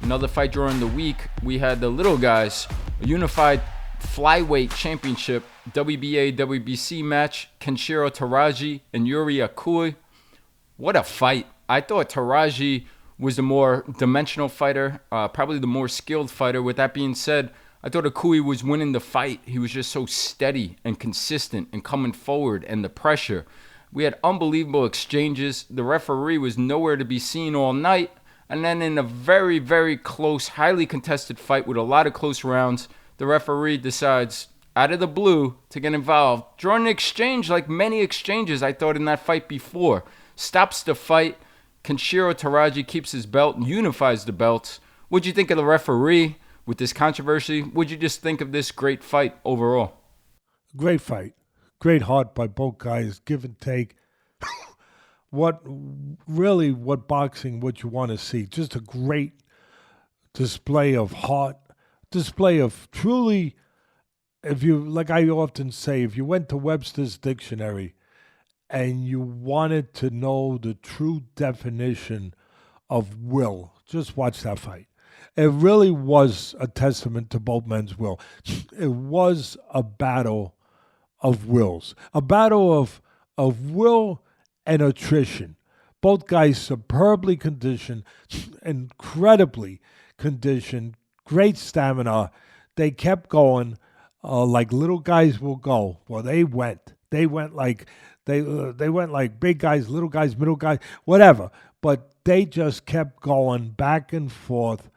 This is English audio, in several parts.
Another fight during the week, we had the little guys, a unified flyweight championship, WBA, WBC match, Kenshiro Teraji and Yuri Akui. What a fight. I thought Teraji was the more dimensional fighter, probably the more skilled fighter. With that being said, I thought Akui was winning the fight. He was just so steady and consistent and coming forward, and the pressure. We had unbelievable exchanges. The referee was nowhere to be seen all night. And then in a very, very close, highly contested fight with a lot of close rounds, the referee decides, out of the blue, to get involved. Drawing an exchange like many exchanges I thought in that fight before. Stops the fight. Kenshiro Teraji keeps his belt and unifies the belts. What'd you think of the referee with this controversy? What'd you just think of this great fight overall? Great fight. Great heart by both guys. Give and take. What boxing, what you want to see. Just a great display of heart, display of truly, if you, like I often say, if you went to Webster's dictionary and you wanted to know the true definition of will, just watch that fight. It really was a testament to both men's will. It was a battle of wills, a battle of will and attrition. Both guys superbly conditioned, incredibly conditioned, great stamina. They kept going like little guys will go. Well, they went like they went like big guys, little guys, middle guys, whatever. But they just kept going back and forth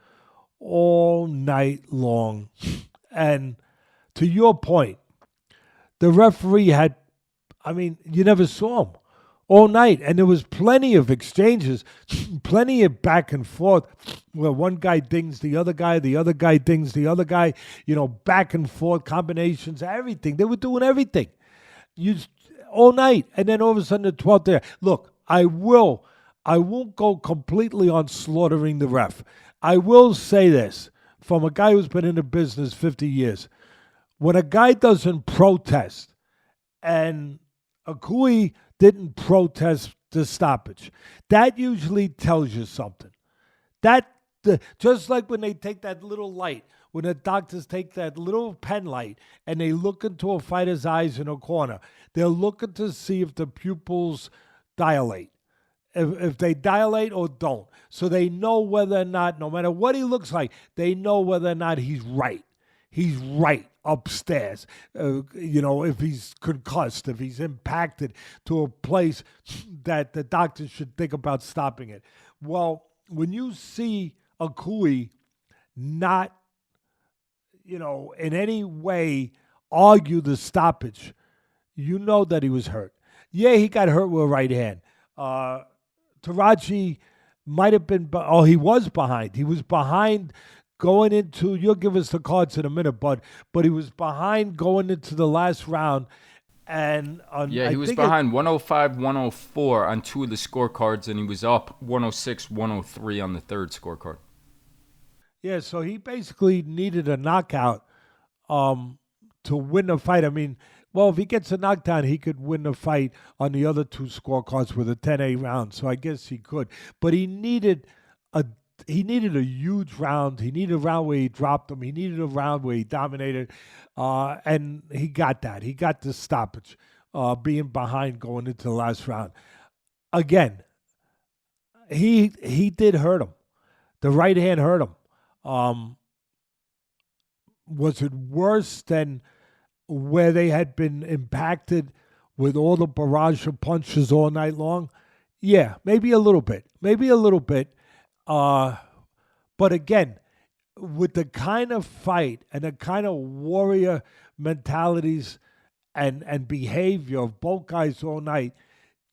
all night long. And to your point, the referee had, you never saw him all night. And there was plenty of exchanges, plenty of back and forth where one guy dings the other guy dings the other guy, back and forth combinations, everything. They were doing everything all night. And then all of a sudden the 12th there. Look, I won't go completely on slaughtering the ref. I will say this from a guy who's been in the business 50 years. When a guy doesn't protest, and Akui didn't protest the stoppage, that usually tells you something. Just like when they take that little light, when the doctors take that little pen light and they look into a fighter's eyes in a corner, they're looking to see if the pupils dilate. If they dilate or don't. So they know whether or not, no matter what he looks like, they know whether or not he's right. He's right upstairs. If he's concussed, if he's impacted to a place that the doctor should think about stopping it. Well, when you see Akui not, in any way argue the stoppage, you know that he was hurt. Yeah, he got hurt with a right hand. Teraji might have been, he was behind. He was behind going into, you'll give us the cards in a minute, but he was behind going into the last round. And he was behind 105, 104 on two of the scorecards, and he was up 106, 103 on the third scorecard. Yeah, so he basically needed a knockout to win the fight. If he gets a knockdown, he could win the fight on the other two scorecards with a 10-8 round. So I guess he could. But he needed a huge round. He needed a round where he dropped him. He needed a round where he dominated. And he got that. He got the stoppage, being behind going into the last round. Again, he did hurt him. The right hand hurt him. Was it worse than where they had been impacted with all the barrage of punches all night long? Yeah, maybe a little bit. But again, with the kind of fight and the kind of warrior mentalities and behavior of both guys all night,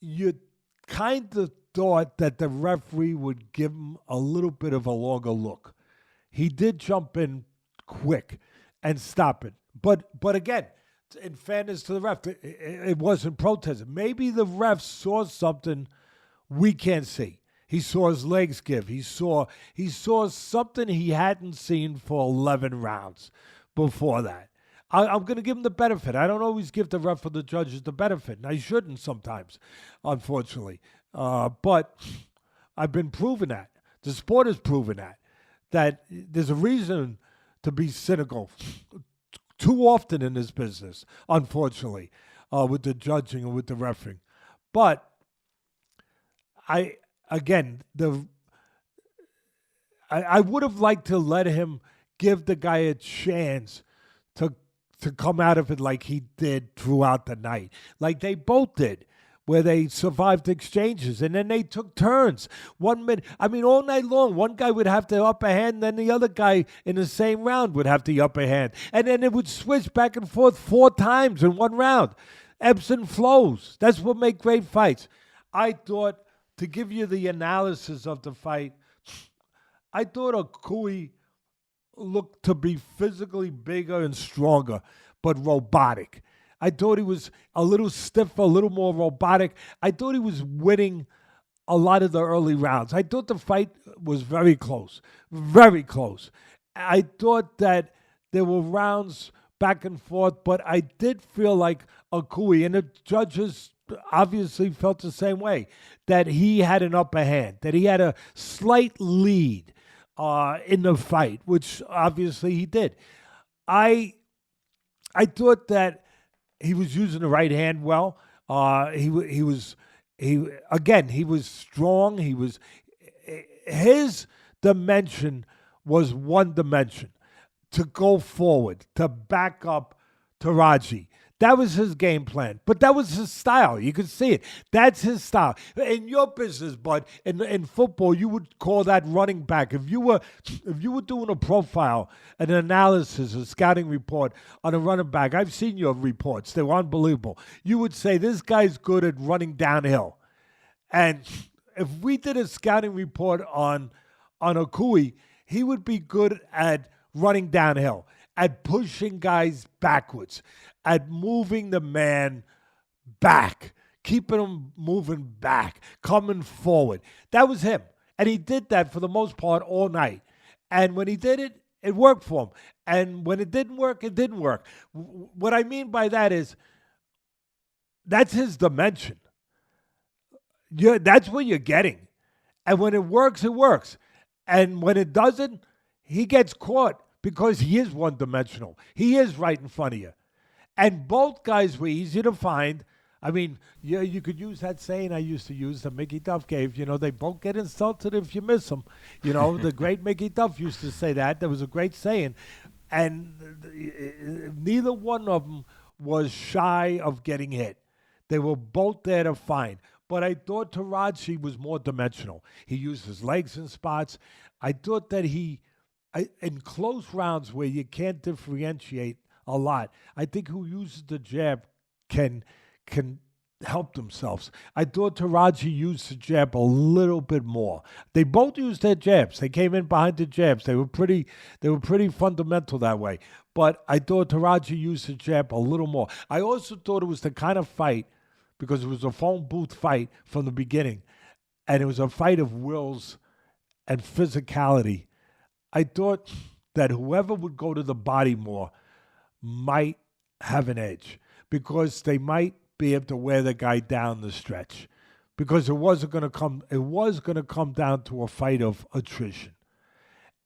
you kind of thought that the referee would give him a little bit of a longer look. He did jump in quick and stop it. But again, in fairness to the ref, it wasn't protested. Maybe the ref saw something we can't see. He saw his legs give. He saw something he hadn't seen for 11 rounds before that. I'm going to give him the benefit. I don't always give the ref or the judges the benefit, and I shouldn't sometimes, unfortunately. But I've been proven that. The sport has proven that that there's a reason to be cynical too often in this business, unfortunately, with the judging and with the refereeing. But I would have liked to let him give the guy a chance to come out of it like he did throughout the night, like they both did, where they survived exchanges and then they took turns. 1 minute, all night long, one guy would have the upper hand, and then the other guy in the same round would have the upper hand, and then it would switch back and forth 4 times in one round. Ebbs and flows. That's what makes great fights. I thought, to give you the analysis of the fight, I thought Akui looked to be physically bigger and stronger, but robotic. I thought he was a little stiffer, a little more robotic. I thought he was winning a lot of the early rounds. I thought the fight was very close, very close. I thought that there were rounds back and forth, but I did feel like Akui, and the judges obviously felt the same way, that he had an upper hand, that he had a slight lead in the fight, which obviously he did. I thought that he was using the right hand well. He was strong. His dimension was one dimension, to go forward, to back up Teraji. That was his game plan, but that was his style. You could see it. That's his style. In your business, bud, in football, you would call that running back. If you were doing a profile, an analysis, a scouting report on a running back, I've seen your reports. They were unbelievable. You would say, this guy's good at running downhill. And if we did a scouting report on Akui, he would be good at running downhill, at pushing guys backwards, at moving the man back, keeping him moving back, coming forward. That was him. And he did that for the most part all night. And when he did it, it worked for him. And when it didn't work, it didn't work. What I mean by that is, that's his dimension. That's what you're getting. And when it works, it works. And when it doesn't, he gets caught because he is one-dimensional. He is right in front of you. And both guys were easy to find. You could use that saying I used to use that Mickey Duff gave. They both get insulted if you miss them. The great Mickey Duff used to say that. That was a great saying. And neither one of them was shy of getting hit. They were both there to find. But I thought Teraji was more dimensional. He used his legs in spots. I thought that in close rounds where you can't differentiate a lot, I think who uses the jab can help themselves. I thought Teraji used the jab a little bit more. They both used their jabs. They came in behind the jabs. They were pretty fundamental that way. But I thought Teraji used the jab a little more. I also thought it was the kind of fight, because it was a phone booth fight from the beginning, and it was a fight of wills and physicality. I thought that whoever would go to the body more might have an edge, because they might be able to wear the guy down the stretch, because it was going to come down to a fight of attrition.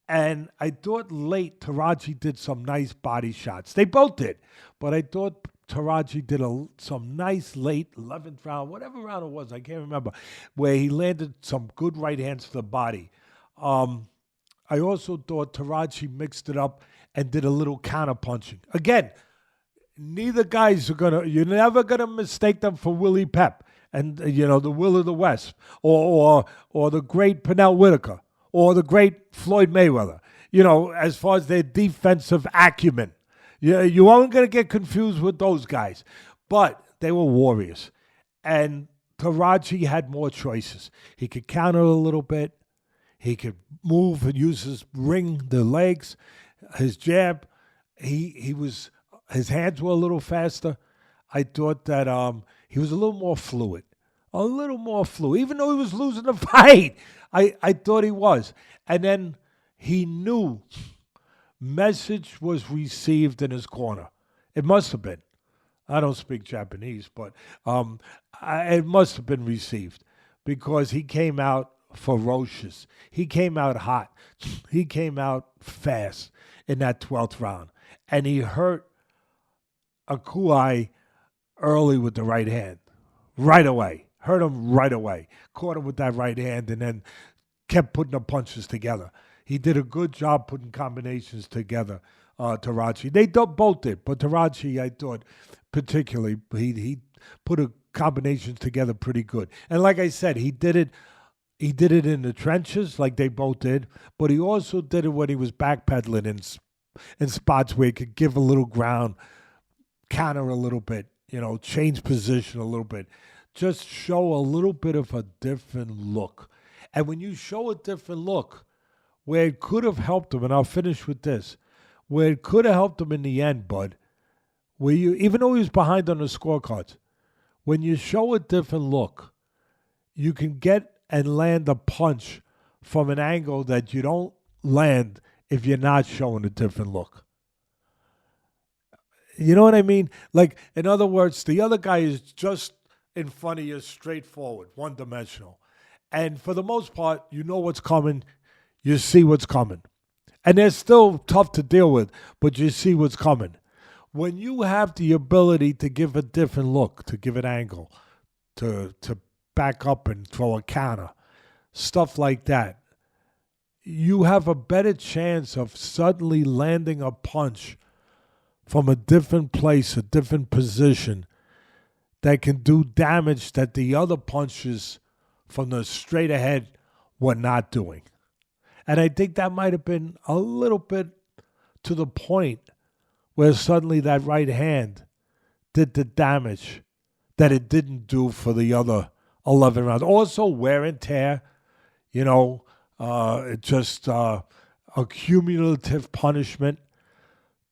And I thought late Teraji did some nice body shots. They both did, but I thought Teraji did some nice late 11th round, whatever round it was, I can't remember, where he landed some good right hands to the body. I also thought Teraji mixed it up and did a little counter punching. Again, neither guys you're never gonna mistake them for Willie Pep and the Will of the West or the great Pernell Whitaker or the great Floyd Mayweather. As far as their defensive acumen, you aren't gonna get confused with those guys, but they were warriors, and Teraji had more choices. He could counter a little bit. He could move and use his ring, the legs, his jab. His hands were a little faster. I thought that he was a little more fluid. Even though he was losing the fight, I thought he was. And then he knew message was received in his corner. It must have been. I don't speak Japanese, but it must have been received, because he came out ferocious. He came out hot. He came out fast in that 12th round. And he hurt Akui early with the right hand. Right away. Hurt him right away. Caught him with that right hand and then kept putting the punches together. He did a good job putting combinations together, Teraji. They both did, but Teraji, I thought, particularly, he put a combinations together pretty good. And like I said, he did it in the trenches like they both did, but he also did it when he was backpedaling in spots where he could give a little ground, counter a little bit, change position a little bit, just show a little bit of a different look. And when you show a different look, where it could have helped him, and I'll finish with this, where it could have helped him in the end, bud, where you, even though he was behind on the scorecards, when you show a different look, you can get and land a punch from an angle that you don't land if you're not showing a different look. You know what I mean? Like, in other words, the other guy is just in front of you, straightforward, one-dimensional. And for the most part, you know what's coming. You see what's coming. And they're still tough to deal with, but you see what's coming. When you have the ability to give a different look, to give an angle, to back up and throw a counter, stuff like that, you have a better chance of suddenly landing a punch from a different place, a different position that can do damage that the other punches from the straight ahead were not doing. And I think that might have been a little bit to the point where suddenly that right hand did the damage that it didn't do for the other 11 rounds. Also, wear and tear, just a cumulative punishment.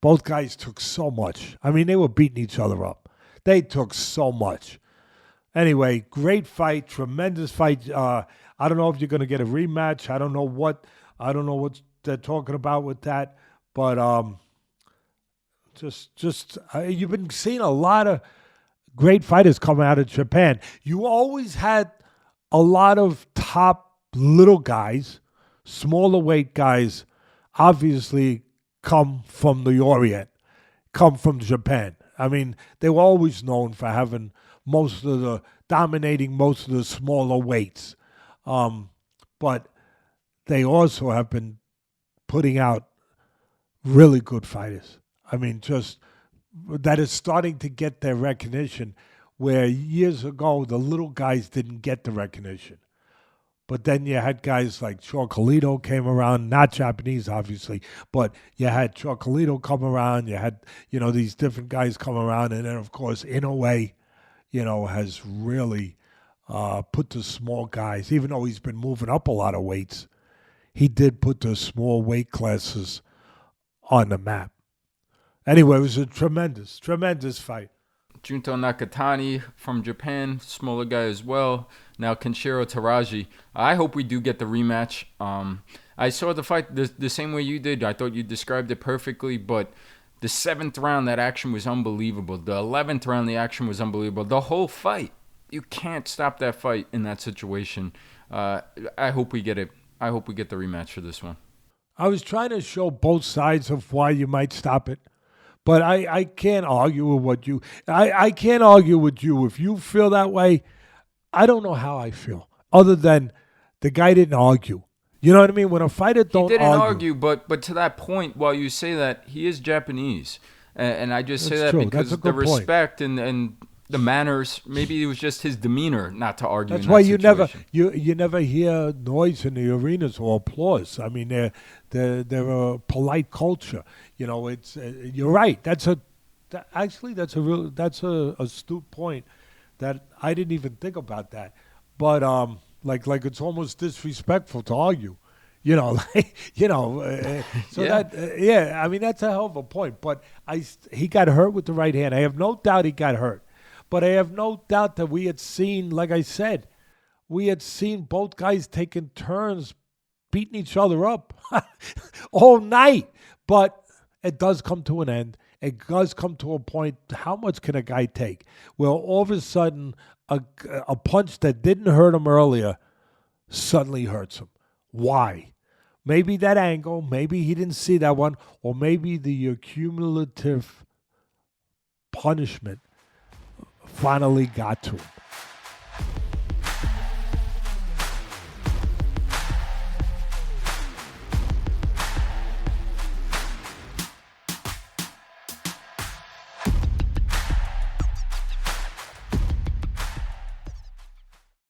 Both guys took so much. I mean, they were beating each other up. They took so much. Anyway, great fight, tremendous fight. I don't know if you're going to get a rematch. I don't know what they're talking about with that. But you've been seeing a lot of great fighters coming out of Japan. You always had a lot of top little guys, smaller weight guys, obviously come from the Orient, come from Japan. I mean, they were always known for having dominating most of the smaller weights. But they also have been putting out really good fighters. I mean, just that is starting to get their recognition, where years ago the little guys didn't get the recognition. But then you had guys like Chocolito came around, not Japanese, obviously, but you had Chocolito come around. You had, these different guys come around. And then, of course, Inoue, has really put the small guys, even though he's been moving up a lot of weights, he did put the small weight classes on the map. Anyway, it was a tremendous, tremendous fight. Junto Nakatani from Japan, smaller guy as well. Now Kenshiro Teraji. I hope we do get the rematch. I saw the fight the same way you did. I thought you described it perfectly, but the 7th round, that action was unbelievable. The 11th round, the action was unbelievable. The whole fight, you can't stop that fight in that situation. I hope we get it. I hope we get the rematch for this one. I was trying to show both sides of why you might stop it. But I can't argue with what you... I can't argue with you. If you feel that way, I don't know how I feel. Other than the guy didn't argue. You know what I mean? When a fighter don't argue... He didn't argue, but to that point, while you say that, he is Japanese. And I just say that true. because the respect and the manners, maybe it was just his demeanor not to argue. That's why you never hear noise in the arenas or applause. I mean, they're a polite culture. It's you're right. That's a astute point that I didn't even think about that. But like it's almost disrespectful to argue. So yeah. I mean, that's a hell of a point. But he got hurt with the right hand. I have no doubt he got hurt. But I have no doubt that we had seen, like I said, both guys taking turns beating each other up all night. But it does come to an end. It does come to a point, how much can a guy take? Well, all of a sudden, a punch that didn't hurt him earlier suddenly hurts him. Why? Maybe that angle, maybe he didn't see that one, or maybe the accumulative punishment finally got to him.